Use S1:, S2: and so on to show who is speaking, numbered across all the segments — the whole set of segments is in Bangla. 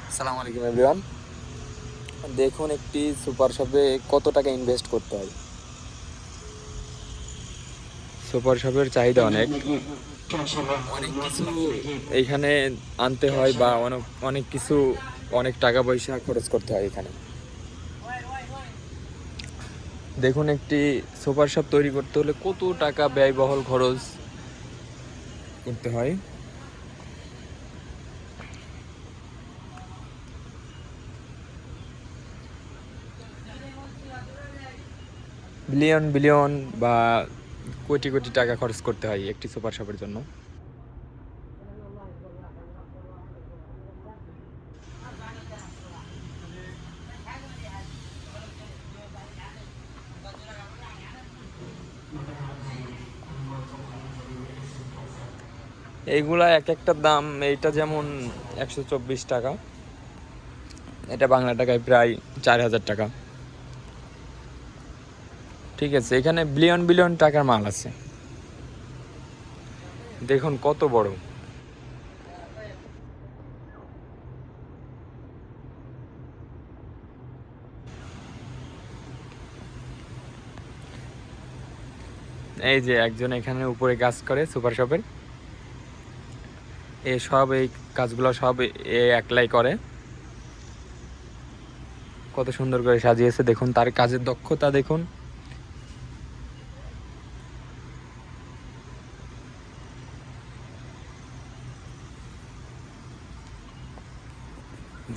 S1: আসসালামু আলাইকুম এভরিওয়ান। দেখুন একটি সুপার শপে কত টাকা ইনভেস্ট করতে হয়। সুপার শপের চাহিদা অনেক অনেক কিছু এইখানে আনতে হয় বা অনেক অনেক কিছু অনেক টাকা পয়সা খরচ করতে হয় এখানে। দেখুন একটি সুপার শপ তৈরি করতে হলে কত টাকা ব্যয়বহুল খরচ করতে হয়। বিলিয়ন বিলিয়ন বা কোটি কোটি টাকা খরচ করতে হয় একটি সুপার শপের জন্য। এইগুলা এক একটার দাম, এইটা যেমন 124 টাকা, এটা বাংলা টাকায় প্রায় 4000 টাকা। ঠিক আছে, এখানে বিলিয়ন বিলিয়ন টাকার মাল আছে। দেখুন কত বড়। এই যে একজন এখানে উপরে কাজ করে সুপার শপের, এই কাজগুলো সব এ একলাই করে। কত সুন্দর করে সাজিয়েছে, দেখুন তার কাজের দক্ষতা দেখুন।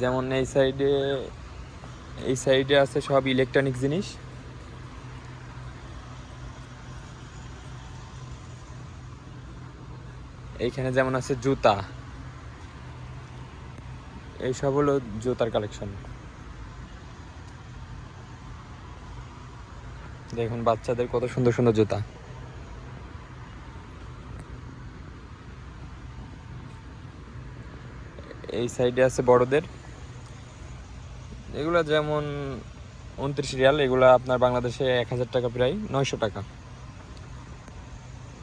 S1: যেমন এই সাইডে আছে সব ইলেকট্রনিক জিনিস। এইখানে যেমন আছে জুতা, এইসব হলো জুতার কালেকশন। দেখুন বাচ্চাদের কত সুন্দর সুন্দর জুতা। এই সাইডে আছে বড়দের, এগুলা যেমন 29 রিয়াল, এগুলা আপনার বাংলাদেশে 1000 টাকা, প্রায় 900 টাকা।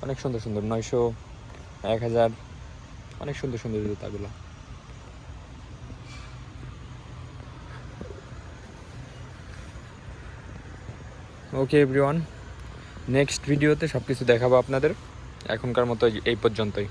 S1: অনেক সুন্দর সুন্দর, 900, 1000, অনেক সুন্দর সুন্দর জুতাগুলো। ওকে এভরিওয়ান, নেক্সট ভিডিওতে সব কিছু দেখাবো আপনাদের। এখনকার মতো এই পর্যন্তই।